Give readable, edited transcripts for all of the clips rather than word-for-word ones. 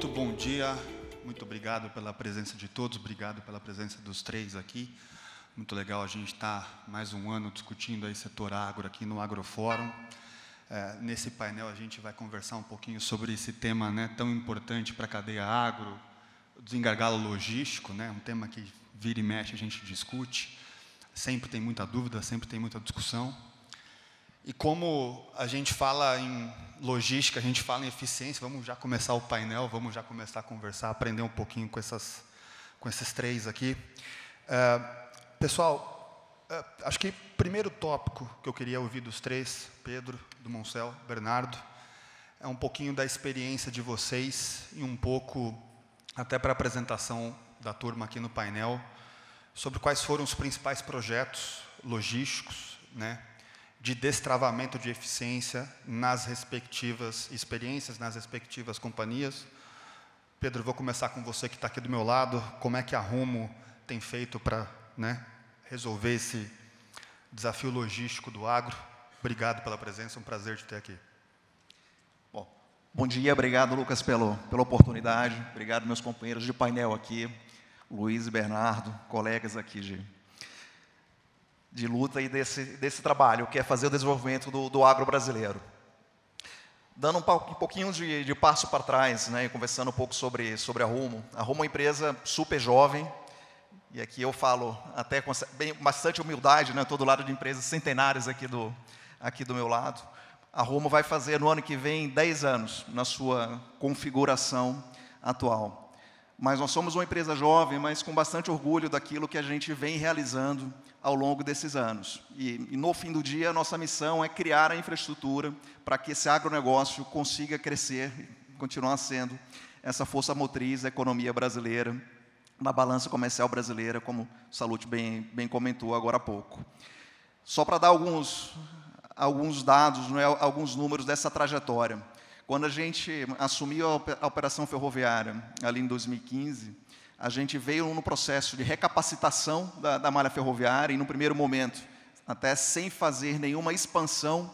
muito bom dia, muito obrigado pela presença de todos, obrigado pela presença dos três aqui. Muito legal a gente estar mais um ano discutindo aí setor agro aqui no Agrofórum. Nesse painel a gente vai conversar um pouquinho sobre esse tema, né, tão importante para a cadeia agro, o desengargalo logístico, né, um tema que vira e mexe a gente discute, sempre tem muita dúvida, sempre tem muita discussão. E como a gente fala em logística, a gente fala em eficiência, vamos já começar o painel, vamos já começar a conversar, aprender um pouquinho com esses três aqui. Pessoal, acho que o primeiro tópico que eu queria ouvir dos três, Pedro, do Moncel, Bernardo, é um pouquinho da experiência de vocês e um pouco até para a apresentação da turma aqui no painel, sobre quais foram os principais projetos logísticos, né, de destravamento de eficiência nas respectivas experiências, nas respectivas companhias. Pedro, vou começar com você que está aqui do meu lado. Como é que a Rumo tem feito para, né, resolver esse desafio logístico do agro? Obrigado pela presença, é um prazer te ter aqui. Bom dia, obrigado, Lucas, pela oportunidade. Obrigado, meus companheiros de painel aqui, Luiz e Bernardo, colegas aqui de luta e desse trabalho, que é fazer o desenvolvimento do agro brasileiro. Dando um pouquinho de passo para trás, né, e conversando um pouco sobre a Rumo. A Rumo é uma empresa super jovem, e aqui eu falo até com bastante humildade, né, estou do lado de empresas centenárias aqui do meu lado. A Rumo vai fazer no ano que vem 10 anos na sua configuração atual. Mas nós somos uma empresa jovem, mas com bastante orgulho daquilo que a gente vem realizando ao longo desses anos. E no fim do dia, a nossa missão é criar a infraestrutura para que esse agronegócio consiga crescer e continuar sendo essa força motriz da economia brasileira, na balança comercial brasileira, como o Salute bem comentou agora há pouco. Só para dar alguns dados, né, alguns números dessa trajetória. Quando a gente assumiu a operação ferroviária, ali em 2015, a gente veio no processo de recapacitação da malha ferroviária, e no primeiro momento, até sem fazer nenhuma expansão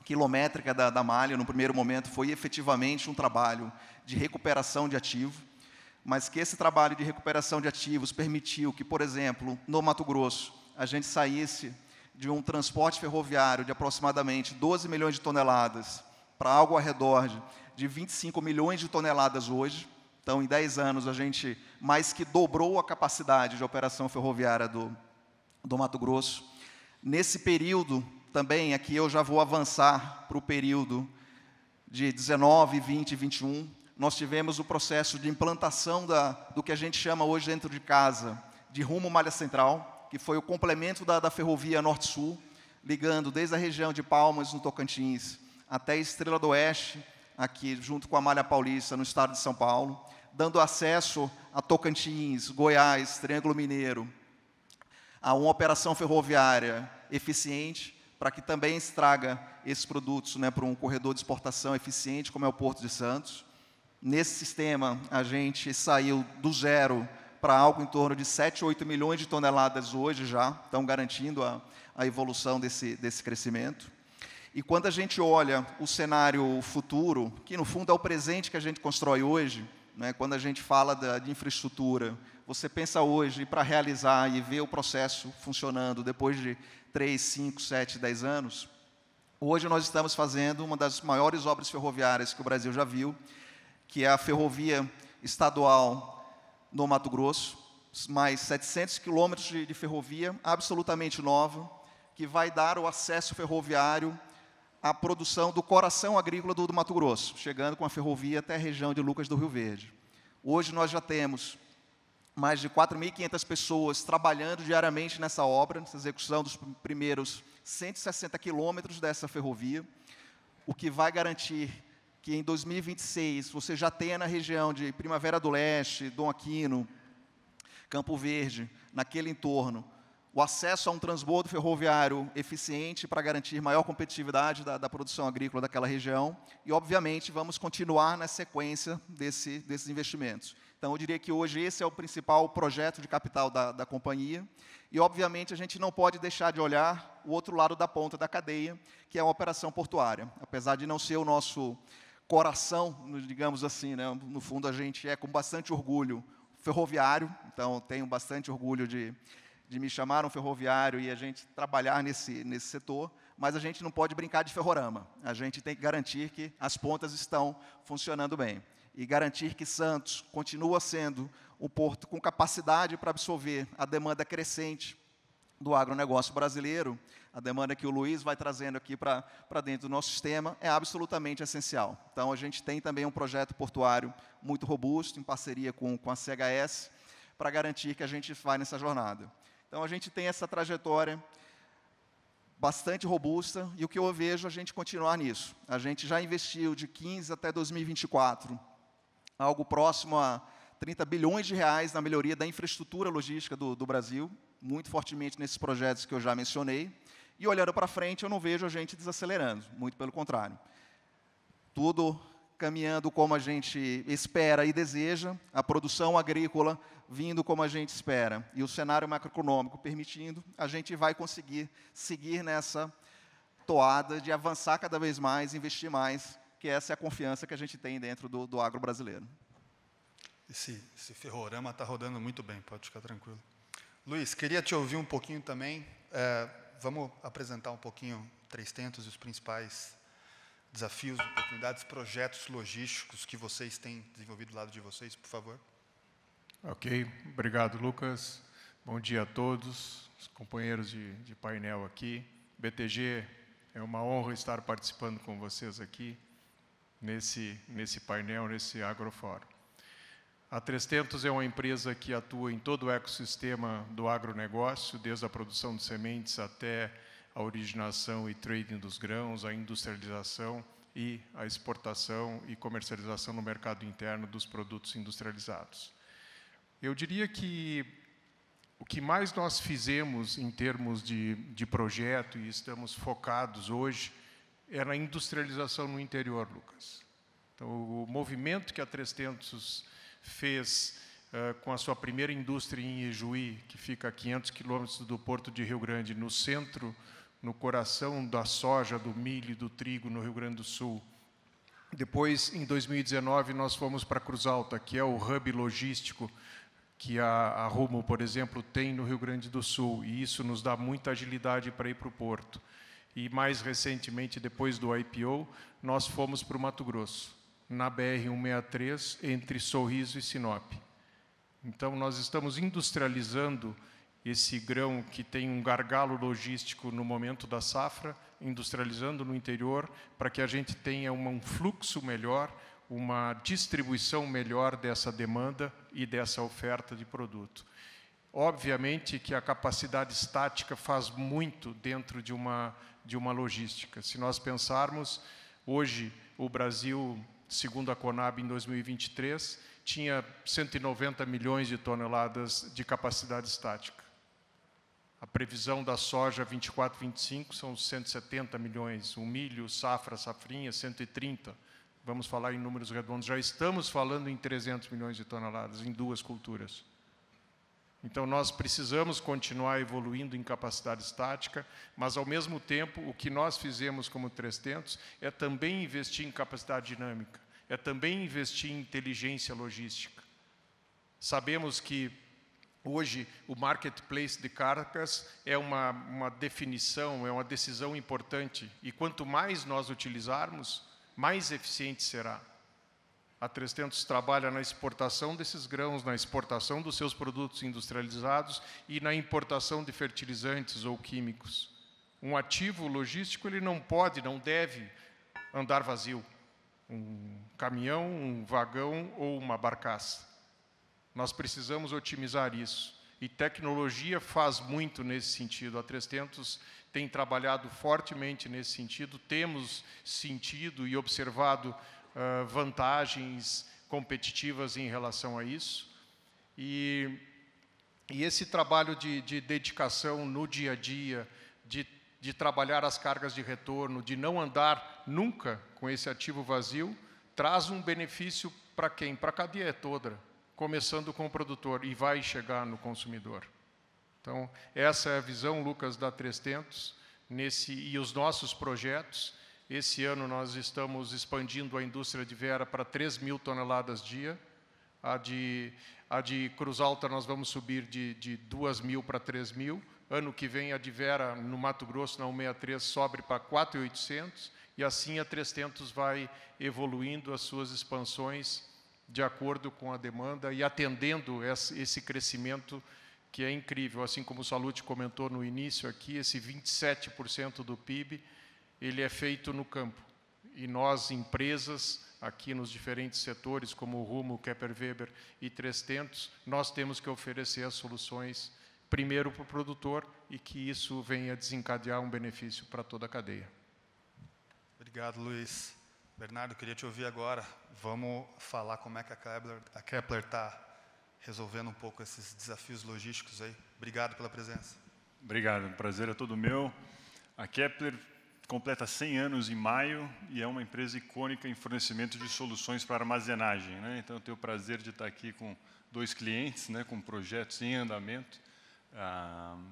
quilométrica da malha, no primeiro momento foi efetivamente um trabalho de recuperação de ativo, mas que esse trabalho de recuperação de ativos permitiu que, por exemplo, no Mato Grosso, a gente saísse de um transporte ferroviário de aproximadamente 12 milhões de toneladas para algo ao redor de 25 milhões de toneladas hoje. Então, em 10 anos, a gente mais que dobrou a capacidade de operação ferroviária do Mato Grosso. Nesse período, também, aqui eu já vou avançar para o período de 19, 20 e 21, nós tivemos o processo de implantação do que a gente chama hoje dentro de casa de Rumo Malha Central, que foi o complemento da ferrovia Norte-Sul, ligando desde a região de Palmas, no Tocantins, até Estrela do Oeste, aqui junto com a Malha Paulista, no estado de São Paulo, dando acesso a Tocantins, Goiás, Triângulo Mineiro, a uma operação ferroviária eficiente, para que também traga esses produtos, né, para um corredor de exportação eficiente, como é o Porto de Santos. Nesse sistema, a gente saiu do zero para algo em torno de 7, 8 milhões de toneladas hoje já, estão garantindo a evolução desse crescimento. E quando a gente olha o cenário futuro, que no fundo é o presente que a gente constrói hoje, né, quando a gente fala de infraestrutura, você pensa hoje para realizar e ver o processo funcionando depois de 3, 5, 7, 10 anos, hoje nós estamos fazendo uma das maiores obras ferroviárias que o Brasil já viu, que é a ferrovia estadual no Mato Grosso, mais 700 quilômetros de ferrovia absolutamente nova, que vai dar o acesso ferroviário à produção do coração agrícola do Mato Grosso, chegando com a ferrovia até a região de Lucas do Rio Verde. Hoje nós já temos mais de 4.500 pessoas trabalhando diariamente nessa obra, nessa execução dos primeiros 160 quilômetros dessa ferrovia, o que vai garantir que em 2026 você já tenha na região de Primavera do Leste, Dom Aquino, Campo Verde, naquele entorno, o acesso a um transbordo ferroviário eficiente para garantir maior competitividade da produção agrícola daquela região e, obviamente, vamos continuar na sequência desses investimentos. Então, eu diria que hoje esse é o principal projeto de capital da companhia e, obviamente, a gente não pode deixar de olhar o outro lado da ponta da cadeia, que é a operação portuária. Apesar de não ser o nosso coração, digamos assim, né? No fundo, a gente é com bastante orgulho ferroviário, então tenho bastante orgulho de me chamar um ferroviário e a gente trabalhar nesse setor, mas a gente não pode brincar de ferrorama. A gente tem que garantir que as pontas estão funcionando bem e garantir que Santos continua sendo um porto com capacidade para absorver a demanda crescente do agronegócio brasileiro. A demanda que o Luiz vai trazendo aqui para dentro do nosso sistema é absolutamente essencial. Então, a gente tem também um projeto portuário muito robusto, em parceria com a CHS, para garantir que a gente vai nessa jornada. Então, a gente tem essa trajetória bastante robusta, e o que eu vejo a gente continuar nisso. A gente já investiu de 15 até 2024, algo próximo a 30 bilhões de reais na melhoria da infraestrutura logística do Brasil, muito fortemente nesses projetos que eu já mencionei. E olhando para frente, eu não vejo a gente desacelerando, muito pelo contrário. Tudo caminhando como a gente espera e deseja, a produção agrícola vindo como a gente espera, e o cenário macroeconômico permitindo, a gente vai conseguir seguir nessa toada de avançar cada vez mais, investir mais, que essa é a confiança que a gente tem dentro do agro brasileiro. Esse ferrorama está rodando muito bem, pode ficar tranquilo. Luiz, queria te ouvir um pouquinho também. Vamos apresentar um pouquinho 3tentos e os principais desafios, oportunidades, projetos logísticos que vocês têm desenvolvido do lado de vocês, por favor. Ok, obrigado, Lucas. Bom dia a todos, os companheiros de painel aqui. BTG, é uma honra estar participando com vocês aqui nesse painel, nesse agrofórum. A 3tentos é uma empresa que atua em todo o ecossistema do agronegócio, desde a produção de sementes até a originação e trading dos grãos, a industrialização e a exportação e comercialização no mercado interno dos produtos industrializados. Eu diria que o que mais nós fizemos em termos de projeto, e estamos focados hoje, é na industrialização no interior, Lucas. Então, o movimento que a 3tentos fez com a sua primeira indústria em Ijuí, que fica a 500 quilômetros do Porto de Rio Grande, no centro, no coração da soja, do milho e do trigo no Rio Grande do Sul. Depois, em 2019, nós fomos para Cruz Alta, que é o hub logístico que a Rumo, por exemplo, tem no Rio Grande do Sul, e isso nos dá muita agilidade para ir para o porto. E, mais recentemente, depois do IPO, nós fomos para o Mato Grosso, na BR-163, entre Sorriso e Sinop. Então, nós estamos industrializando esse grão que tem um gargalo logístico no momento da safra, industrializando no interior, para que a gente tenha um fluxo melhor, uma distribuição melhor dessa demanda e dessa oferta de produto. Obviamente que a capacidade estática faz muito dentro de uma logística. Se nós pensarmos, hoje o Brasil, segundo a Conab, em 2023, tinha 190 milhões de toneladas de capacidade estática. A previsão da soja 24, 25 são 170 milhões. O milho, safra, safrinha, 130. Vamos falar em números redondos. Já estamos falando em 300 milhões de toneladas em duas culturas. Então, nós precisamos continuar evoluindo em capacidade estática, mas, ao mesmo tempo, o que nós fizemos como 3tentos é também investir em capacidade dinâmica, é também investir em inteligência logística. Sabemos que, hoje, o marketplace de cargas é uma definição, é uma decisão importante, e quanto mais nós utilizarmos, mais eficiente será. A 3tentos trabalha na exportação desses grãos, na exportação dos seus produtos industrializados e na importação de fertilizantes ou químicos. Um ativo logístico, ele não pode, não deve andar vazio. Um caminhão, um vagão ou uma barcaça. Nós precisamos otimizar isso. E tecnologia faz muito nesse sentido. A 3tentos tem trabalhado fortemente nesse sentido. Temos sentido e observado vantagens competitivas em relação a isso. E esse trabalho de dedicação no dia a dia, de trabalhar as cargas de retorno, de não andar nunca com esse ativo vazio, traz um benefício para quem? Para a cadeia toda, começando com o produtor, e vai chegar no consumidor. Então, essa é a visão, Lucas, da 3tentos, e os nossos projetos, Esse ano nós estamos expandindo a indústria de Vera para 3.000 toneladas dia. A de Cruz Alta nós vamos subir de 2.000 para 3.000. Ano que vem a de Vera, no Mato Grosso, na 163, sobe para 4.800. E assim a 300 vai evoluindo as suas expansões de acordo com a demanda e atendendo esse crescimento que é incrível. Assim como o Salute comentou no início aqui, esse 27% do PIB, ele é feito no campo. E nós, empresas, aqui nos diferentes setores, como o Rumo, Kepler Weber e 300, nós temos que oferecer as soluções primeiro para o produtor e que isso venha desencadear um benefício para toda a cadeia. Obrigado, Luiz. Bernardo, queria te ouvir agora. Vamos falar como é que a Kepler está resolvendo um pouco esses desafios logísticos aí. Obrigado pela presença. Obrigado, o prazer é todo meu. A Kepler completa 100 anos em maio e é uma empresa icônica em fornecimento de soluções para armazenagem, né? Então, eu tenho o prazer de estar aqui com 2 clientes, né, com projetos em andamento.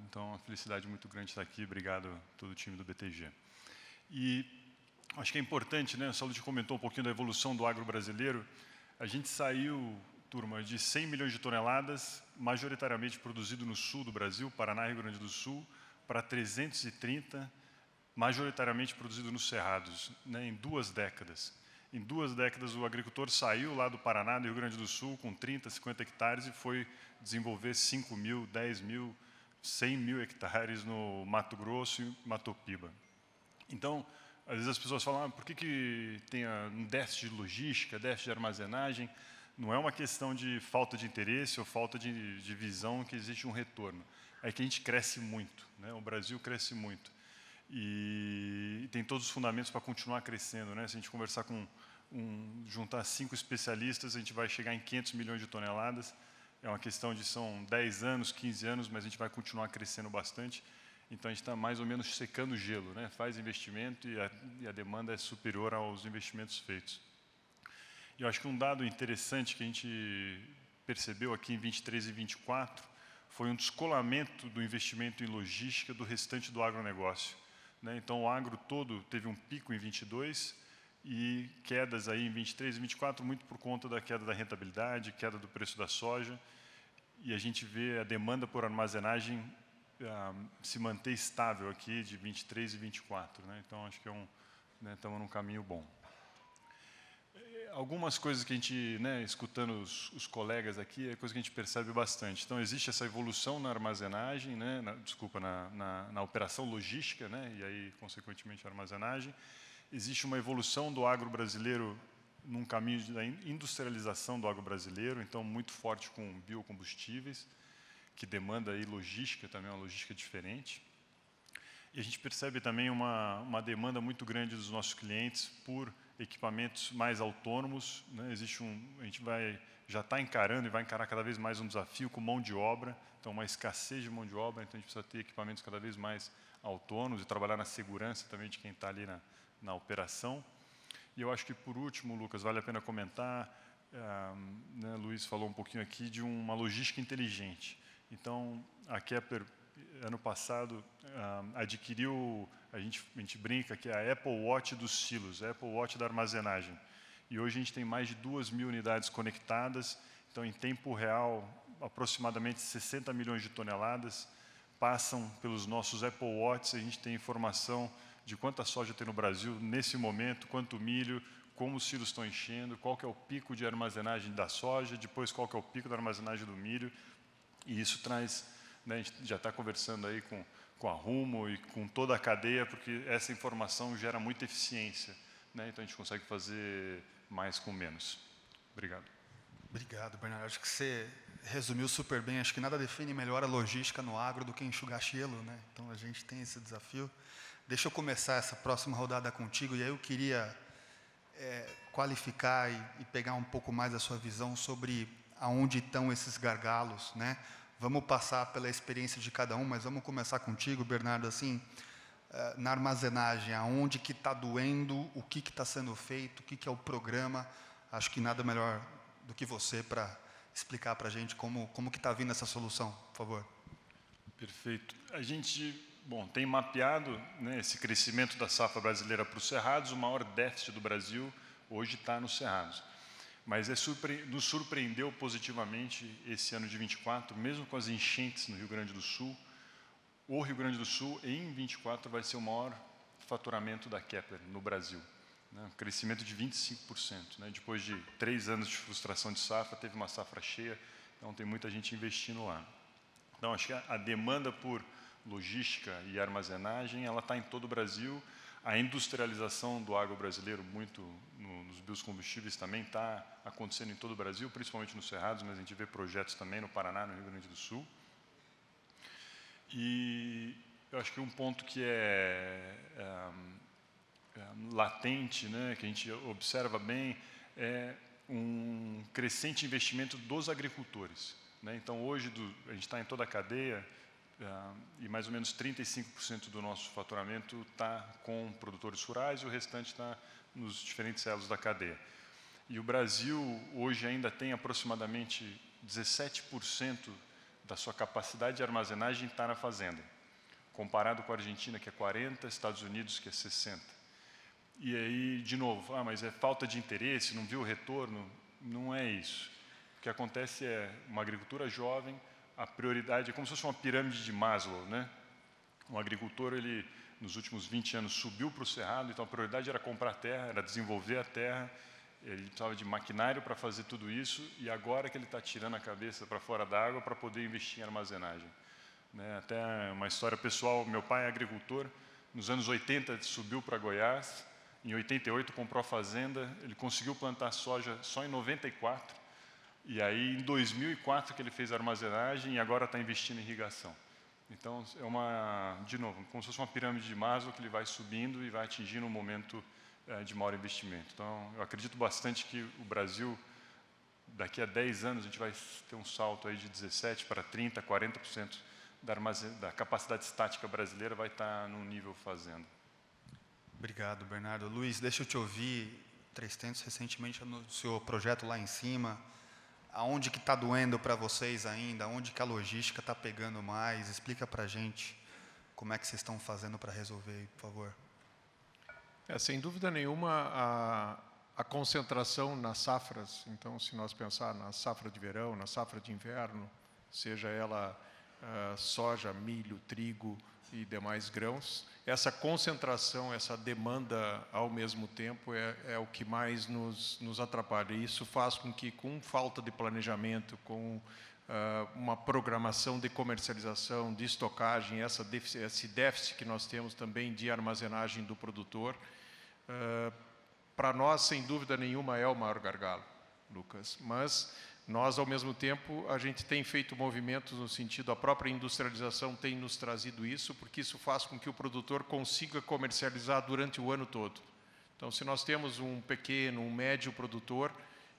Então, é uma felicidade muito grande estar aqui. Obrigado a todo o time do BTG. E acho que é importante, né, o Salute comentou um pouquinho da evolução do agro brasileiro. A gente saiu, turma, de 100 milhões de toneladas, majoritariamente produzido no sul do Brasil, Paraná e Rio Grande do Sul, para 330, majoritariamente produzido nos cerrados, né, em 2 décadas. Em 2 décadas, o agricultor saiu lá do Paraná, do Rio Grande do Sul, com 30, 50 hectares e foi desenvolver 5 mil, 10 mil, 100 mil hectares no Mato Grosso e Mato Piba. Então, às vezes as pessoas falam, por que tem um déficit de logística, déficit de armazenagem? Não é uma questão de falta de interesse ou falta de visão que existe um retorno. É que a gente cresce muito, né? O Brasil cresce muito. E tem todos os fundamentos para continuar crescendo, né? Se a gente conversar juntar 5 especialistas, a gente vai chegar em 500 milhões de toneladas. É uma questão de são 10 anos, 15 anos, mas a gente vai continuar crescendo bastante. Então, a gente está mais ou menos secando o gelo, né? Faz investimento e a demanda é superior aos investimentos feitos. E eu acho que um dado interessante que a gente percebeu aqui em 23 e 24 foi um descolamento do investimento em logística do restante do agronegócio, né? Então, o agro todo teve um pico em 22 e quedas aí em 23 e 24, muito por conta da queda da rentabilidade, queda do preço da soja. E a gente vê a demanda por armazenagem se manter estável aqui de 23 e 24, né? Então, acho que estamos num caminho bom. Algumas coisas que a gente, né, escutando os colegas aqui, é coisa que a gente percebe bastante. Então, existe essa evolução na armazenagem, né, na operação logística, né, e aí, consequentemente, a armazenagem. Existe uma evolução do agro brasileiro num caminho da industrialização do agro brasileiro, então, muito forte com biocombustíveis, que demanda aí logística também, uma logística diferente. E a gente percebe também uma demanda muito grande dos nossos clientes por equipamentos mais autônomos, né? A gente já está encarando e vai encarar cada vez mais um desafio com mão de obra, então uma escassez de mão de obra, então a gente precisa ter equipamentos cada vez mais autônomos e trabalhar na segurança também de quem está ali na operação. E eu acho que, por último, Lucas, vale a pena comentar, né, Luiz falou um pouquinho aqui de uma logística inteligente. Então, a Kepler, ano passado, adquiriu, a gente brinca que é a Apple Watch dos silos, a Apple Watch da armazenagem. E hoje a gente tem mais de 2.000 unidades conectadas, então, em tempo real, aproximadamente 60 milhões de toneladas passam pelos nossos Apple Watches, a gente tem informação de quanta soja tem no Brasil nesse momento, quanto milho, como os silos estão enchendo, qual que é o pico de armazenagem da soja, depois qual que é o pico da armazenagem do milho. E isso traz, né, a gente já está conversando aí com a Rumo e com toda a cadeia, porque essa informação gera muita eficiência, né? Então, a gente consegue fazer mais com menos. Obrigado. Obrigado, Bernardo. Acho que você resumiu super bem. Acho que nada define melhor a logística no agro do que enxugar gelo, né? Então, a gente tem esse desafio. Deixa eu começar essa próxima rodada contigo, e aí eu queria qualificar e pegar um pouco mais a sua visão sobre aonde estão esses gargalos, né? Vamos passar pela experiência de cada um, mas vamos começar contigo, Bernardo, assim, na armazenagem, aonde que está doendo, o que está sendo feito, o que é o programa. Acho que nada melhor do que você para explicar para a gente como que está vindo essa solução, por favor. Perfeito. A gente Bom, tem mapeado, né, esse crescimento da safra brasileira para os cerrados. O maior déficit do Brasil hoje está nos cerrados. Mas nos surpreendeu positivamente esse ano de 24, mesmo com as enchentes no Rio Grande do Sul. O Rio Grande do Sul, em 24, vai ser o maior faturamento da Kepler no Brasil. Né, um crescimento de 25%. Né, depois de 3 anos de frustração de safra, teve uma safra cheia, então tem muita gente investindo lá. Então, acho que a demanda por logística e armazenagem, ela está em todo o Brasil. A industrialização do agro brasileiro, muito nos biocombustíveis, também está acontecendo em todo o Brasil, principalmente nos cerrados, mas a gente vê projetos também no Paraná, no Rio Grande do Sul. E eu acho que um ponto que é latente, né, que a gente observa bem, é um crescente investimento dos agricultores. Né? Então, hoje, a gente está em toda a cadeia, e mais ou menos 35% do nosso faturamento está com produtores rurais e o restante está nos diferentes elos da cadeia. E o Brasil hoje ainda tem aproximadamente 17% da sua capacidade de armazenagem está na fazenda, comparado com a Argentina, que é 40%, Estados Unidos, que é 60%. E aí, de novo, mas é falta de interesse, não viu o retorno? Não é isso. O que acontece é uma agricultura jovem, a prioridade é como se fosse uma pirâmide de Maslow, né? Um agricultor, ele, nos últimos 20 anos, subiu para o cerrado, então a prioridade era comprar terra, era desenvolver a terra, ele precisava de maquinário para fazer tudo isso, e agora que ele está tirando a cabeça para fora d'água para poder investir em armazenagem. Né? Até uma história pessoal, meu pai é agricultor, nos anos 80 subiu para Goiás, em 88 comprou a fazenda, ele conseguiu plantar soja só em 94, e aí, em 2004, que ele fez a armazenagem e agora está investindo em irrigação. Então, é de novo, como se fosse uma pirâmide de Maslow que ele vai subindo e vai atingindo um momento de maior investimento. Então, eu acredito bastante que o Brasil, daqui a 10 anos, a gente vai ter um salto aí de 17% para 30%, 40% da capacidade estática brasileira vai estar no nível fazenda. Obrigado, Bernardo. Luiz, deixa eu te ouvir. 300 recentemente anunciou o projeto lá em cima. Aonde que está doendo para vocês ainda? Aonde que a logística está pegando mais? Explica para a gente como é que vocês estão fazendo para resolver, por favor. Sem dúvida nenhuma, a concentração nas safras, então, se nós pensar na safra de verão, na safra de inverno, seja ela soja, milho, trigo e demais grãos, essa concentração, essa demanda ao mesmo tempo é o que mais nos atrapalha. E isso faz com que, com falta de planejamento, com uma programação de comercialização, de estocagem, esse déficit que nós temos também de armazenagem do produtor, para nós, sem dúvida nenhuma, é o maior gargalo, Lucas. Mas nós, ao mesmo tempo, a gente tem feito movimentos no sentido, a própria industrialização tem nos trazido isso, porque isso faz com que o produtor consiga comercializar durante o ano todo. Então, se nós temos um pequeno, um médio produtor,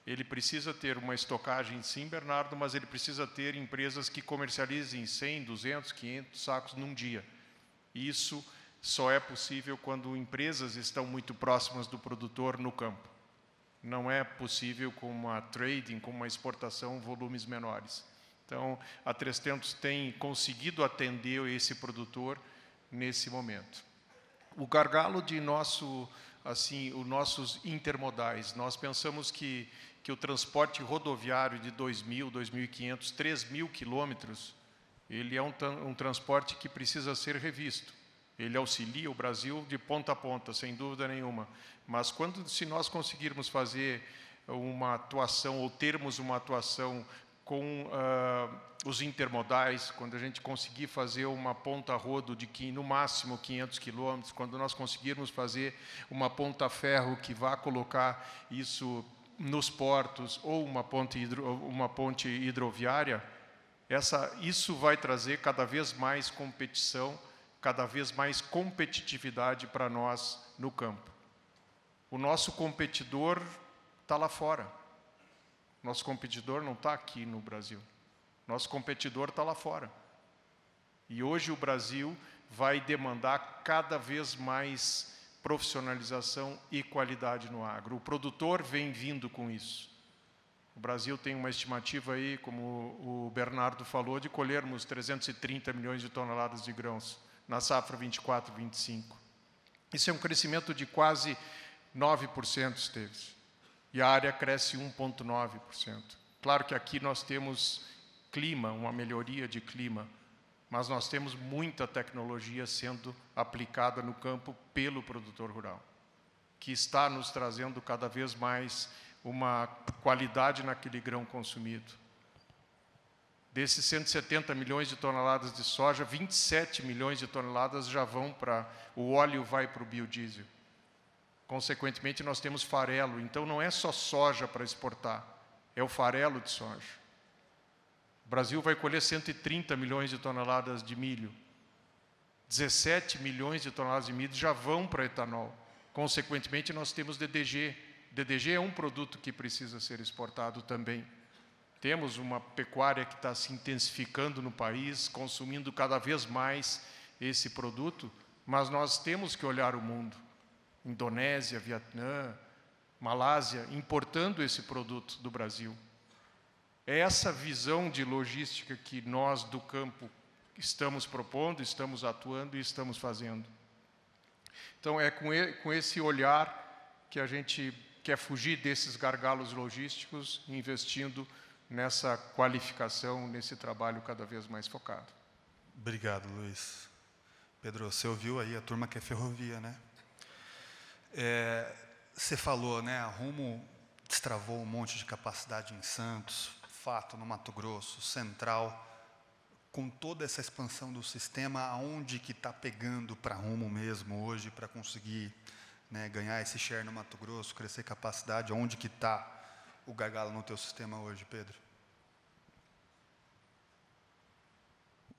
ele precisa ter uma estocagem, sim, Bernardo, mas ele precisa ter empresas que comercializem 100, 200, 500 sacos num dia. Isso só é possível quando empresas estão muito próximas do produtor no campo. Não é possível com uma trading, com uma exportação, volumes menores. Então, a 300 tem conseguido atender esse produtor nesse momento. O gargalo de os nossos intermodais, nós pensamos que o transporte rodoviário de 2.000, 2.500, 3.000 quilômetros, ele é um transporte que precisa ser revisto. Ele auxilia o Brasil de ponta a ponta, sem dúvida nenhuma. Mas se nós conseguirmos fazer uma atuação, ou termos uma atuação com os intermodais, quando a gente conseguir fazer uma ponta-rodo de no máximo 500 quilômetros, quando nós conseguirmos fazer uma ponta-ferro que vá colocar isso nos portos, ou uma ponte hidroviária, isso vai trazer cada vez mais competição, cada vez mais competitividade para nós no campo. O nosso competidor está lá fora. Nosso competidor não está aqui no Brasil. Nosso competidor está lá fora. E hoje o Brasil vai demandar cada vez mais profissionalização e qualidade no agro. O produtor vem vindo com isso. O Brasil tem uma estimativa aí, como o Bernardo falou, de colhermos 330 milhões de toneladas de grãos na safra 24-25. Isso é um crescimento de quase 9%, Esteves. E a área cresce 1,9%. Claro que aqui nós temos clima, uma melhoria de clima, mas nós temos muita tecnologia sendo aplicada no campo pelo produtor rural, que está nos trazendo cada vez mais uma qualidade naquele grão consumido. Desses 170 milhões de toneladas de soja, 27 milhões de toneladas já vão para... O óleo vai para o biodiesel. Consequentemente, nós temos farelo. Então, não é só soja para exportar, é o farelo de soja. O Brasil vai colher 130 milhões de toneladas de milho. 17 milhões de toneladas de milho já vão para etanol. Consequentemente, nós temos DDG. DDG é um produto que precisa ser exportado também. Temos uma pecuária que está se intensificando no país, consumindo cada vez mais esse produto, mas nós temos que olhar o mundo. Indonésia, Vietnã, Malásia, importando esse produto do Brasil. É essa visão de logística que nós, do campo, estamos propondo, estamos atuando e estamos fazendo. Então, é com esse olhar que a gente quer fugir desses gargalos logísticos, investindo nessa qualificação, nesse trabalho cada vez mais focado. Obrigado, Luiz. Pedro, você ouviu aí a turma que é ferrovia, né? Você falou, né? A Rumo destravou um monte de capacidade em Santos, Fato no Mato Grosso, Central. Com toda essa expansão do sistema, aonde que está pegando para a Rumo mesmo hoje para conseguir, né, ganhar esse share no Mato Grosso, crescer capacidade? Onde que está o gargalo no teu sistema hoje, Pedro?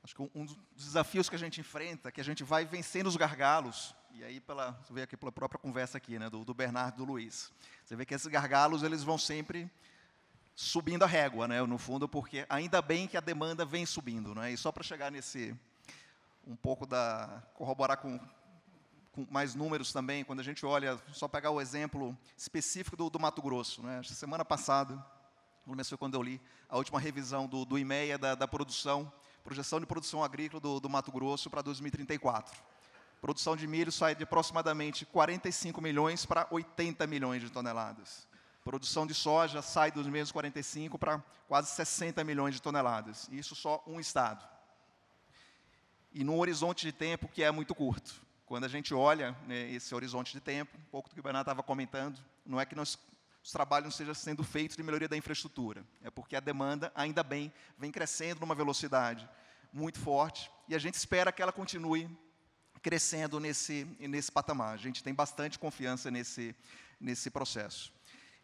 Acho que um dos desafios que a gente enfrenta, que a gente vai vencendo os gargalos, e aí você vê aqui pela própria conversa aqui, né, do Bernardo e do Luiz. Você vê que esses gargalos, eles vão sempre subindo a régua, né, no fundo, porque ainda bem que a demanda vem subindo, né, e só para chegar nesse, um pouco corroborar com mais números também, quando a gente olha, só pegar o exemplo específico do Mato Grosso, né, semana passada, começou quando eu li a última revisão do IMEA da produção, projeção de produção agrícola do Mato Grosso para 2034. Produção de milho sai de aproximadamente 45 milhões para 80 milhões de toneladas. Produção de soja sai dos mesmos 45 para quase 60 milhões de toneladas. Isso só um estado. E num horizonte de tempo que é muito curto. Quando a gente olha, né, esse horizonte de tempo, um pouco do que o Bernardo estava comentando, não é que os trabalhos não estejam sendo feitos de melhoria da infraestrutura. É porque a demanda, ainda bem, vem crescendo numa velocidade muito forte e a gente espera que ela continue crescendo nesse patamar. A gente tem bastante confiança nesse processo.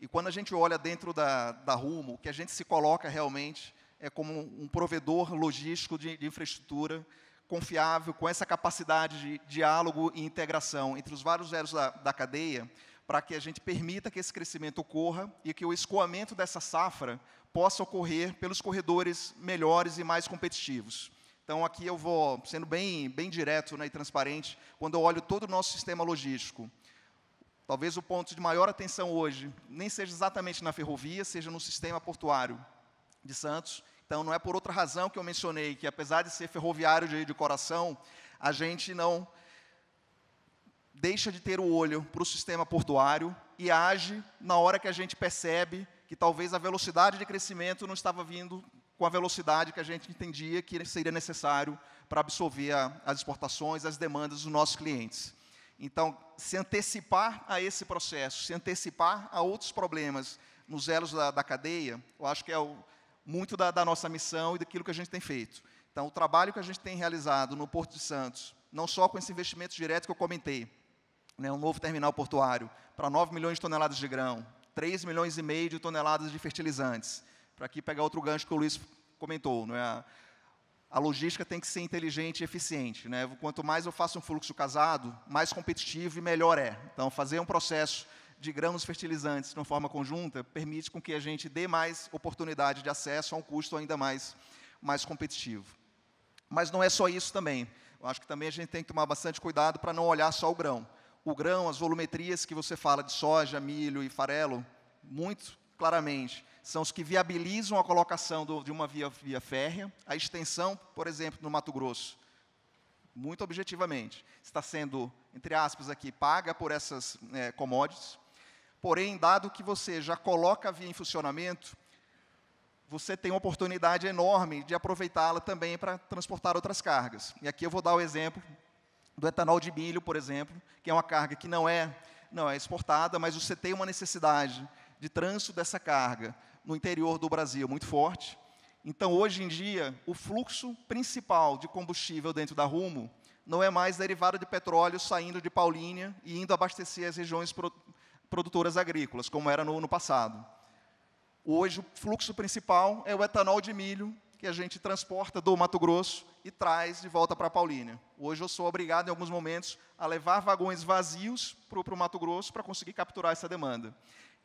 E quando a gente olha dentro da Rumo, o que a gente se coloca realmente é como um provedor logístico de infraestrutura confiável, com essa capacidade de diálogo e integração entre os vários elos da cadeia, para que a gente permita que esse crescimento ocorra e que o escoamento dessa safra possa ocorrer pelos corredores melhores e mais competitivos. Então, aqui eu vou sendo bem direto, né, e transparente, quando eu olho todo o nosso sistema logístico. Talvez o ponto de maior atenção hoje nem seja exatamente na ferrovia, seja no sistema portuário de Santos. Então, não é por outra razão que eu mencionei que, apesar de ser ferroviário de coração, a gente não deixa de ter o olho para o sistema portuário e age na hora que a gente percebe que talvez a velocidade de crescimento não estava vindo com a velocidade que a gente entendia que seria necessário para absorver as exportações, as demandas dos nossos clientes. Então, se antecipar a esse processo, se antecipar a outros problemas nos elos da cadeia, eu acho que é muito da nossa missão e daquilo que a gente tem feito. Então, o trabalho que a gente tem realizado no Porto de Santos, não só com esse investimento direto que eu comentei, né, um novo terminal portuário para 9 milhões de toneladas de grão, 3 milhões e meio de toneladas de fertilizantes, para aqui pegar outro gancho que o Luiz comentou, não é? A logística tem que ser inteligente e eficiente, né? Quanto mais eu faço um fluxo casado, mais competitivo e melhor é. Então, fazer um processo de grãos fertilizantes de uma forma conjunta permite com que a gente dê mais oportunidade de acesso a um custo ainda mais competitivo. Mas não é só isso também. Eu acho que também a gente tem que tomar bastante cuidado para não olhar só o grão. O grão, as volumetrias que você fala de soja, milho e farelo, muito claramente, são os que viabilizam a colocação de uma via férrea, a extensão, por exemplo, no Mato Grosso, muito objetivamente, está sendo, entre aspas aqui, paga por essas commodities. Porém, dado que você já coloca a via em funcionamento, você tem uma oportunidade enorme de aproveitá-la também para transportar outras cargas. E aqui eu vou dar o exemplo do etanol de milho, por exemplo, que é uma carga que não é exportada, mas você tem uma necessidade de trânsito dessa carga no interior do Brasil muito forte. Então, hoje em dia, o fluxo principal de combustível dentro da Rumo não é mais derivado de petróleo saindo de Paulínia e indo abastecer as regiões produtoras agrícolas, como era no passado. Hoje, o fluxo principal é o etanol de milho, que a gente transporta do Mato Grosso e traz de volta para Paulínia. Hoje, eu sou obrigado, em alguns momentos, a levar vagões vazios para o Mato Grosso para conseguir capturar essa demanda.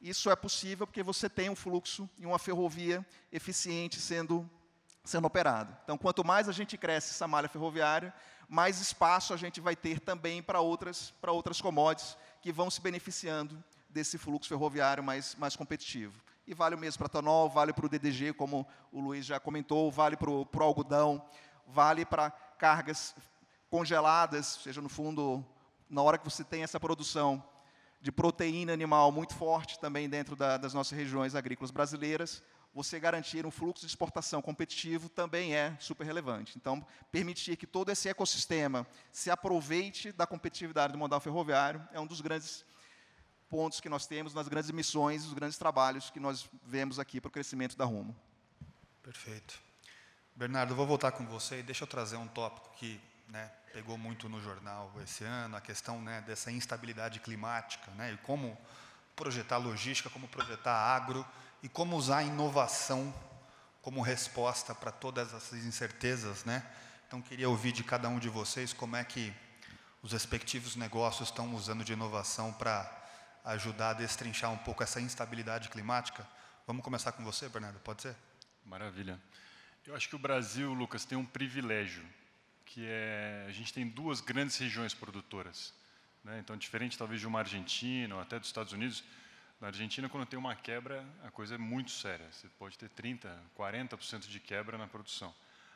Isso é possível porque você tem um fluxo e uma ferrovia eficiente sendo operada. Então, quanto mais a gente cresce essa malha ferroviária, mais espaço a gente vai ter também para outras commodities que vão se beneficiando desse fluxo ferroviário mais competitivo. E vale o mesmo para etanol, vale para o DDG, como o Luiz já comentou, vale para o algodão, vale para cargas congeladas, ou seja, no fundo, na hora que você tem essa produção de proteína animal muito forte também dentro das nossas regiões agrícolas brasileiras, você garantir um fluxo de exportação competitivo também é super relevante. Então, permitir que todo esse ecossistema se aproveite da competitividade do modal ferroviário é um dos grandes pontos que nós temos nas grandes missões, os grandes trabalhos que nós vemos aqui para o crescimento da Rumo. Perfeito. Bernardo, eu vou voltar com você e deixa eu trazer um tópico que pegou muito no jornal esse ano, a questão dessa instabilidade climática, e como projetar logística, como projetar agro e como usar a inovação como resposta para todas essas incertezas. Então, queria ouvir de cada um de vocês como é que os respectivos negócios estão usando de inovação para ajudar a destrinchar um pouco essa instabilidade climática. Vamos começar com você, Bernardo, pode ser? Maravilha. Eu acho que o Brasil, Lucas, tem um privilégio, que é, a gente tem duas grandes regiões produtoras. Então, diferente talvez de uma Argentina ou até dos Estados Unidos, na Argentina, quando tem uma quebra, a coisa é muito séria. Você pode ter 30%, 40% de quebra na produção.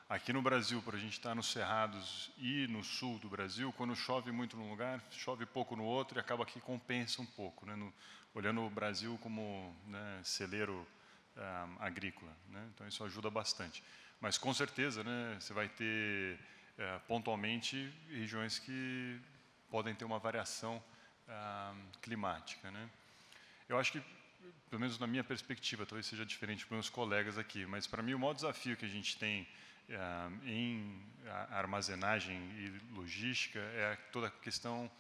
Aqui no Brasil, por a gente estar nos cerrados e no sul do Brasil, quando chove muito num lugar, chove pouco no outro e acaba que compensa um pouco, olhando o Brasil como celeiro agrícola. Então, isso ajuda bastante. Mas, com certeza, você vai ter, pontualmente, regiões que podem ter uma variação climática. Eu acho que, pelo menos na minha perspectiva, talvez seja diferente para meus colegas aqui, mas, para mim, o maior desafio que a gente tem em armazenagem e logística é toda a questão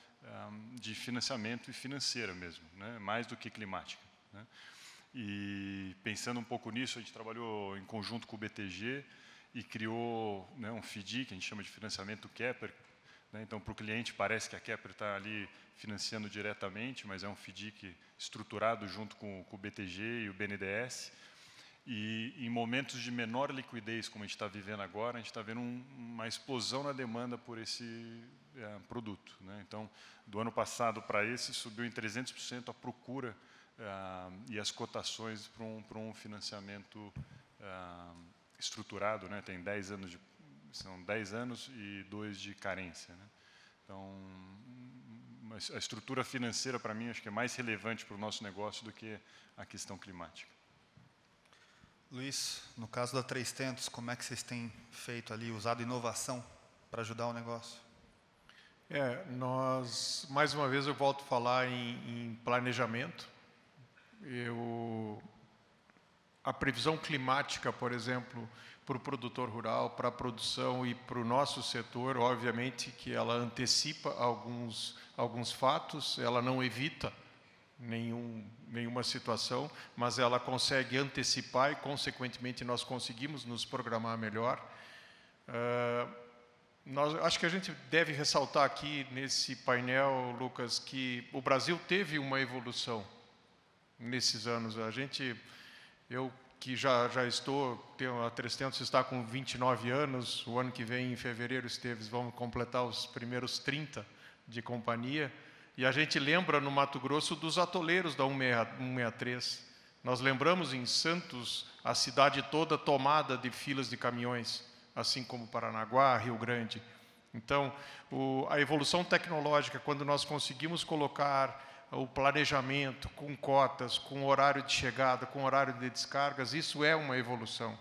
de financiamento e financeira mesmo, mais do que climática. E pensando um pouco nisso, a gente trabalhou em conjunto com o BTG e criou um FDIC, que a gente chama de financiamento Kepler. Então, para o cliente, parece que a Kepler está ali financiando diretamente, mas é um FDIC estruturado junto com o BTG e o BNDES. E em momentos de menor liquidez, como a gente está vivendo agora, a gente está vendo uma explosão na demanda por esse produto. Então, do ano passado para esse, subiu em 300% a procura e as cotações para um financiamento estruturado. Tem 10 anos são 10 anos e 2 de carência. Então, a estrutura financeira, para mim, acho que é mais relevante para o nosso negócio do que a questão climática. Luiz, no caso da 3tentos, como é que vocês têm feito ali, usado inovação para ajudar o negócio? Nós, mais uma vez, eu volto a falar em planejamento. A previsão climática, por exemplo, para o produtor rural, para a produção e para o nosso setor, obviamente que ela antecipa alguns fatos, ela não evita nenhuma situação, mas ela consegue antecipar e, consequentemente, nós conseguimos nos programar melhor. Acho que a gente deve ressaltar aqui nesse painel, Lucas, que o Brasil teve uma evolução nesses anos. Eu que já estou, a 3tentos está com 29 anos, o ano que vem, em fevereiro, vamos completar os primeiros 30 de companhia, e a gente lembra no Mato Grosso dos atoleiros da 163. Nós lembramos em Santos a cidade toda tomada de filas de caminhões, assim como Paranaguá, Rio Grande. Então, a evolução tecnológica, quando nós conseguimos colocar o planejamento com cotas, com horário de chegada, com horário de descargas, isso é uma evolução.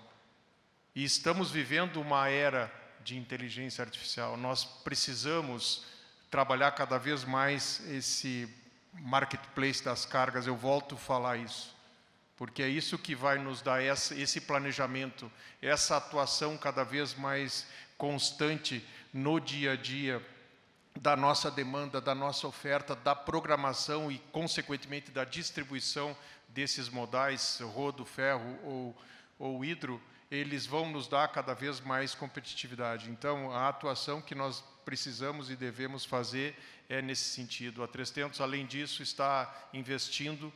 E estamos vivendo uma era de inteligência artificial. Nós precisamos trabalhar cada vez mais esse marketplace das cargas, eu volto a falar isso, porque é isso que vai nos dar esse planejamento, essa atuação cada vez mais constante no dia a dia da nossa demanda, da nossa oferta, da programação e, consequentemente, da distribuição desses modais, rodo, ferro ou hidro, eles vão nos dar cada vez mais competitividade. Então, a atuação que nós precisamos e devemos fazer é nesse sentido. A 3tentos, além disso, está investindo,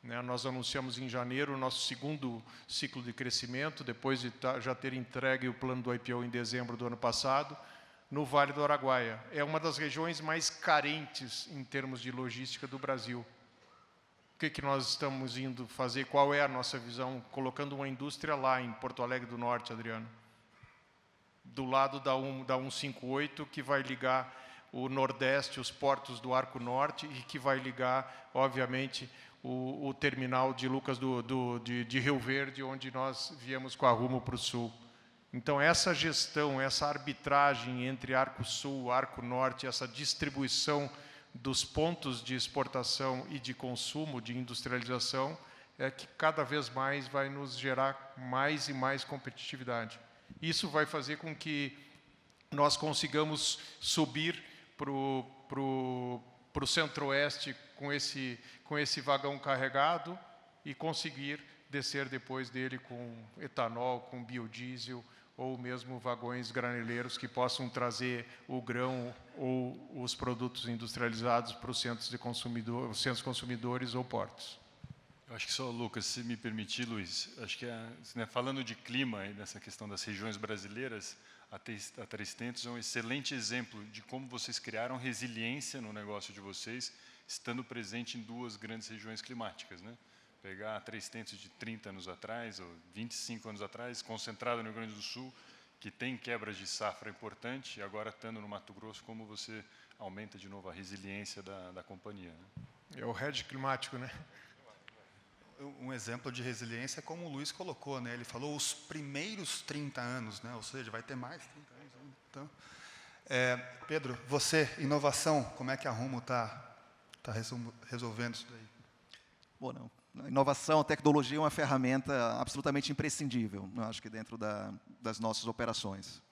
né, nós anunciamos em janeiro o nosso segundo ciclo de crescimento, depois de já ter entregue o plano do IPO em dezembro do ano passado, no Vale do Araguaia. É uma das regiões mais carentes em termos de logística do Brasil. O que nós estamos indo fazer? Qual é a nossa visão? Colocando uma indústria lá em Porto Alegre do Norte, Adriano. Do lado da 158, que vai ligar o Nordeste, os portos do Arco Norte, e que vai ligar, obviamente, o terminal de Lucas de Rio Verde, onde nós viemos com a rumo para o Sul. Então, essa gestão, essa arbitragem entre Arco Sul, Arco Norte, essa distribuição dos pontos de exportação e de consumo, de industrialização, é que cada vez mais vai nos gerar mais e mais competitividade. Isso vai fazer com que nós consigamos subir para o centro-oeste com esse vagão carregado e conseguir descer depois dele com etanol, com biodiesel, ou mesmo vagões graneleiros que possam trazer o grão ou os produtos industrializados para os centros consumidores ou portos. Eu acho que só, Lucas, se me permitir, Luiz, acho que falando de clima e dessa questão das regiões brasileiras, a 3tentos é um excelente exemplo de como vocês criaram resiliência no negócio de vocês, estando presente em duas grandes regiões climáticas, né? Pegar a 3tentos de 30 anos atrás, ou 25 anos atrás, concentrado no Rio Grande do Sul, que tem quebras de safra importante, e agora estando no Mato Grosso, como você aumenta de novo a resiliência da companhia, né? É o hedge climático, né? Um exemplo de resiliência é como o Luiz colocou, né? Ele falou os primeiros 30 anos, né? Ou seja, vai ter mais 30 anos. Então, Pedro, você, inovação, como é que a Rumo está resolvendo isso daí? Bom, não. A inovação, a tecnologia é uma ferramenta absolutamente imprescindível, eu acho que dentro das nossas operações.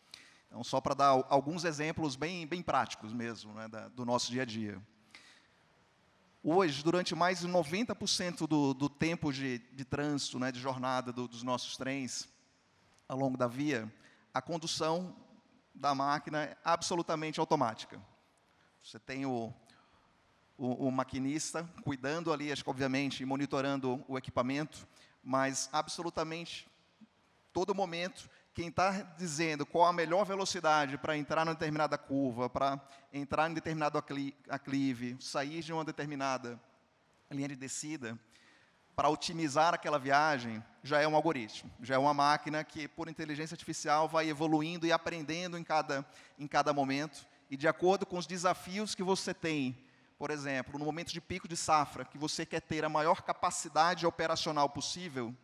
Então, só para dar alguns exemplos bem práticos mesmo, né, do nosso dia a dia. Hoje, durante mais de 90% do tempo de trânsito, né, de jornada dos nossos trens, ao longo da via, a condução da máquina é absolutamente automática. Você tem o maquinista cuidando ali, acho que, obviamente, monitorando o equipamento, mas absolutamente, todo momento, quem está dizendo qual a melhor velocidade para entrar numa determinada curva, para entrar em determinado aclive, sair de uma determinada linha de descida, para otimizar aquela viagem, já é um algoritmo, já é uma máquina que, por inteligência artificial, vai evoluindo e aprendendo em cada momento, e de acordo com os desafios que você tem. Por exemplo, no momento de pico de safra, que você quer ter a maior capacidade operacional possível,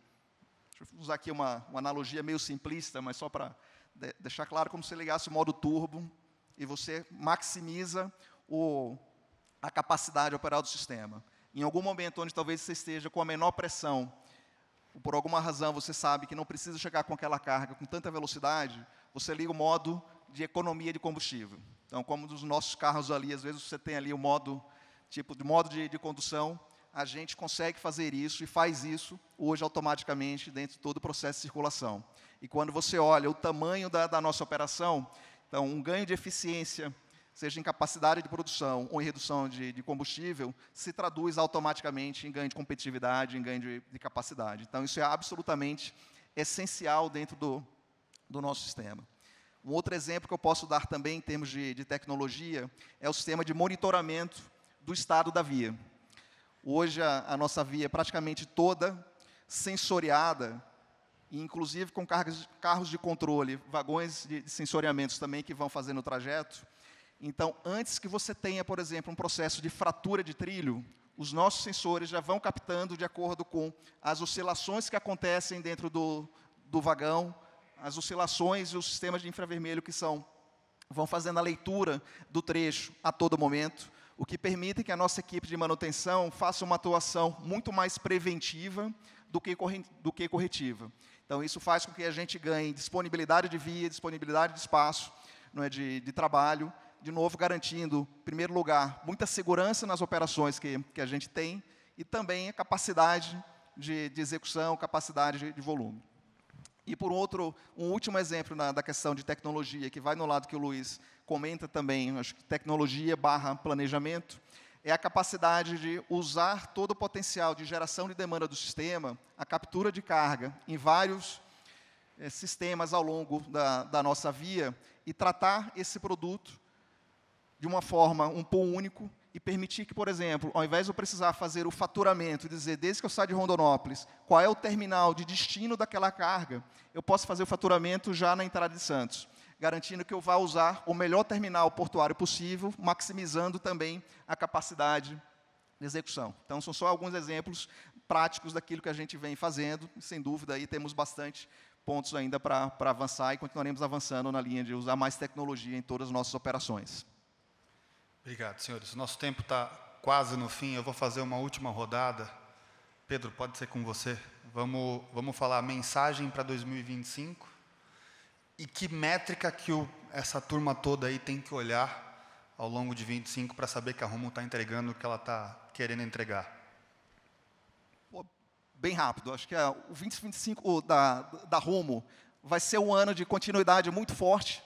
deixa eu usar aqui uma analogia meio simplista, mas só para deixar claro, como se ligasse o modo turbo, e você maximiza a capacidade operacional do sistema. Em algum momento onde talvez você esteja com a menor pressão, ou por alguma razão você sabe que não precisa chegar com aquela carga com tanta velocidade, você liga o modo de economia de combustível. Então, como nos nossos carros ali, às vezes você tem ali o modo de condução, a gente consegue fazer isso e faz isso hoje automaticamente dentro de todo o processo de circulação. E quando você olha o tamanho da nossa operação, então um ganho de eficiência, seja em capacidade de produção ou em redução de combustível, se traduz automaticamente em ganho de competitividade, em ganho de capacidade. Então, isso é absolutamente essencial dentro do nosso sistema. Um outro exemplo que eu posso dar também, em termos de tecnologia, é o sistema de monitoramento do estado da via. Hoje, a nossa via é praticamente toda sensoriada e inclusive com carros de controle, vagões de sensoriamentos também que vão fazendo o trajeto. Então, antes que você tenha, por exemplo, um processo de fratura de trilho, os nossos sensores já vão captando de acordo com as oscilações que acontecem dentro do vagão, as oscilações e os sistemas de infravermelho que vão fazendo a leitura do trecho a todo momento, o que permite que a nossa equipe de manutenção faça uma atuação muito mais preventiva do que corretiva. Então, isso faz com que a gente ganhe disponibilidade de via, disponibilidade de espaço, não é, de trabalho, de novo garantindo, em primeiro lugar, muita segurança nas operações que a gente tem e também a capacidade de execução, capacidade de volume. E, por outro, um último exemplo da questão de tecnologia, que vai no lado que o Luiz comenta também, acho que tecnologia / planejamento, é a capacidade de usar todo o potencial de geração de demanda do sistema, a captura de carga em vários sistemas ao longo da nossa via e tratar esse produto de uma forma, um pool único, e permitir que, por exemplo, ao invés de eu precisar fazer o faturamento, dizer, desde que eu saio de Rondonópolis, qual é o terminal de destino daquela carga, eu posso fazer o faturamento já na entrada de Santos, garantindo que eu vá usar o melhor terminal portuário possível, maximizando também a capacidade de execução. Então, são só alguns exemplos práticos daquilo que a gente vem fazendo, e, sem dúvida, aí temos bastante pontos ainda para avançar, e continuaremos avançando na linha de usar mais tecnologia em todas as nossas operações. Obrigado, senhores. Nosso tempo está quase no fim. Eu vou fazer uma última rodada. Pedro, pode ser com você. Vamos falar a mensagem para 2025 e que métrica que essa turma toda aí tem que olhar ao longo de 25 para saber que a Rumo está entregando o que ela está querendo entregar. Bem rápido. Acho que o 2025 da Rumo vai ser um ano de continuidade muito forte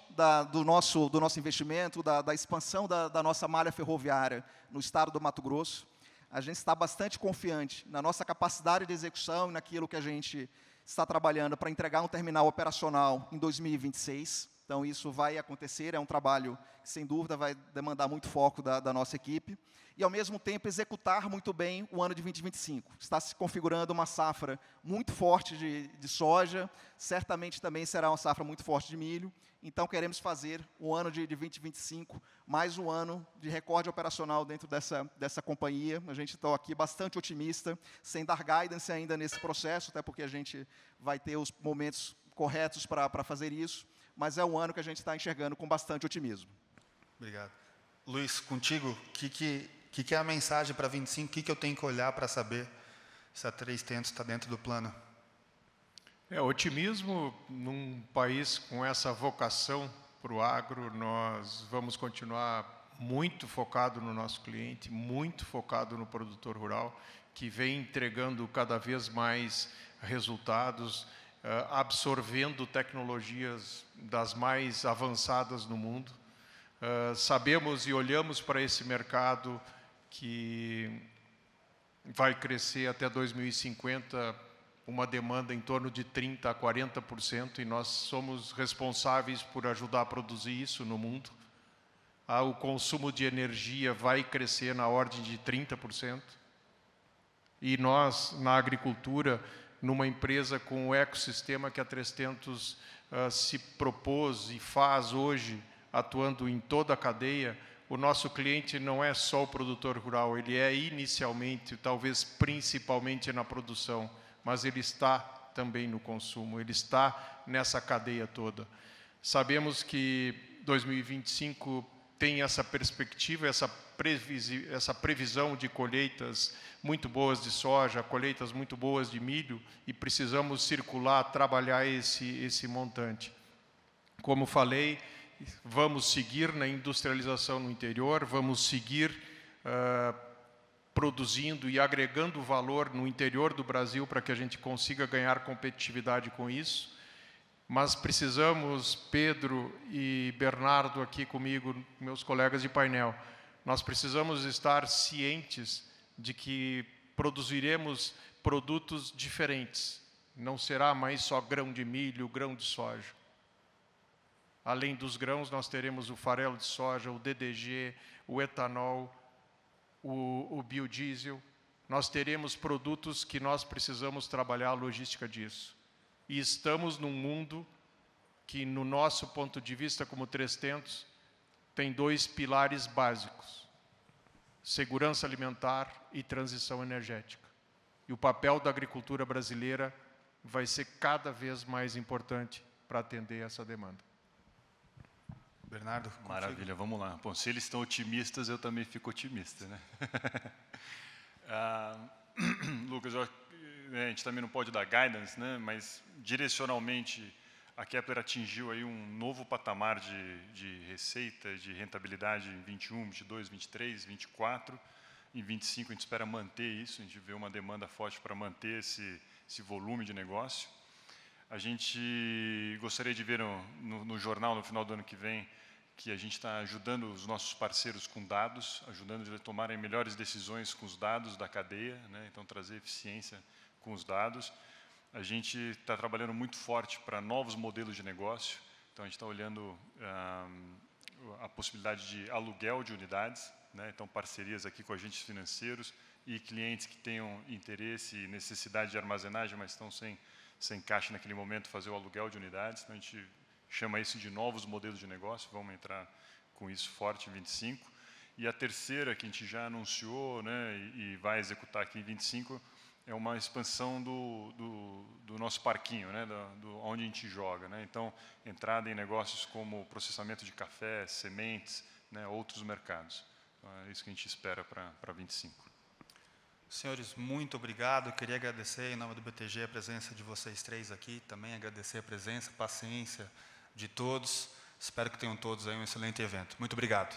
do nosso investimento, da expansão da nossa malha ferroviária no estado do Mato Grosso. A gente está bastante confiante na nossa capacidade de execução e naquilo que a gente está trabalhando para entregar um terminal operacional em 2026. Então, isso vai acontecer, é um trabalho que, sem dúvida, vai demandar muito foco da nossa equipe. E, ao mesmo tempo, executar muito bem o ano de 2025. Está se configurando uma safra muito forte de soja, certamente também será uma safra muito forte de milho. Então, queremos fazer o ano de 2025 mais um ano de recorde operacional dentro dessa companhia. A gente está aqui bastante otimista, sem dar guidance ainda nesse processo, até porque a gente vai ter os momentos corretos para fazer isso, mas é um ano que a gente está enxergando com bastante otimismo. Obrigado. Luiz, contigo, o que é a mensagem para 25? O que eu tenho que olhar para saber se a 3tentos está dentro do plano? Otimismo num país com essa vocação para o agro. Nós vamos continuar muito focado no nosso cliente, muito focado no produtor rural, que vem entregando cada vez mais resultados, absorvendo tecnologias das mais avançadas no mundo. Sabemos e olhamos para esse mercado que vai crescer até 2050, uma demanda em torno de 30% a 40%, e nós somos responsáveis por ajudar a produzir isso no mundo. O consumo de energia vai crescer na ordem de 30%. E nós, na agricultura, numa empresa com o ecossistema que a 3tentos se propôs e faz hoje, atuando em toda a cadeia, o nosso cliente não é só o produtor rural, ele é inicialmente, talvez principalmente na produção, mas ele está também no consumo, ele está nessa cadeia toda. Sabemos que 2025 tem essa perspectiva, essa previsão de colheitas muito boas de soja, colheitas muito boas de milho, e precisamos circular, trabalhar esse montante. Como falei, vamos seguir na industrialização no interior, vamos seguir produzindo e agregando valor no interior do Brasil para que a gente consiga ganhar competitividade com isso. Mas precisamos, Pedro e Bernardo aqui comigo, meus colegas de painel, nós precisamos estar cientes de que produziremos produtos diferentes. Não será mais só grão de milho, grão de soja. Além dos grãos, nós teremos o farelo de soja, o DDG, o etanol, o biodiesel. Nós teremos produtos que nós precisamos trabalhar a logística disso. E estamos num mundo que, no nosso ponto de vista como 3tentos, tem 2 pilares básicos: segurança alimentar e transição energética. E o papel da agricultura brasileira vai ser cada vez mais importante para atender essa demanda. Bernardo, contigo. Maravilha, vamos lá. Bom, se eles estão otimistas, eu também fico otimista, né? Lucas, a gente também não pode dar guidance, né? Mas direcionalmente a Kepler atingiu aí um novo patamar de receita, de rentabilidade em 21, 22, 23, 24. Em 25 a gente espera manter isso, a gente vê uma demanda forte para manter esse volume de negócio. A gente gostaria de ver no jornal, no final do ano que vem, que a gente está ajudando os nossos parceiros com dados, ajudando eles a tomarem melhores decisões com os dados da cadeia, né? Então trazer eficiência com os dados. A gente está trabalhando muito forte para novos modelos de negócio, então a gente está olhando a possibilidade de aluguel de unidades, né? Então parcerias aqui com agentes financeiros e clientes que tenham interesse e necessidade de armazenagem, mas estão sem caixa naquele momento, fazer o aluguel de unidades. Então a gente chama isso de novos modelos de negócio, vamos entrar com isso forte em 25. E a terceira, que a gente já anunciou, né, e vai executar aqui em 25, é uma expansão do nosso parquinho, né, onde a gente joga, né? Então, entrada em negócios como processamento de café, sementes, né, outros mercados. Então, é isso que a gente espera para 25. Senhores, muito obrigado. Eu queria agradecer, em nome do BTG, a presença de vocês 3 aqui. Também agradecer a presença, a paciência de todos. Espero que tenham todos aí um excelente evento. Muito obrigado.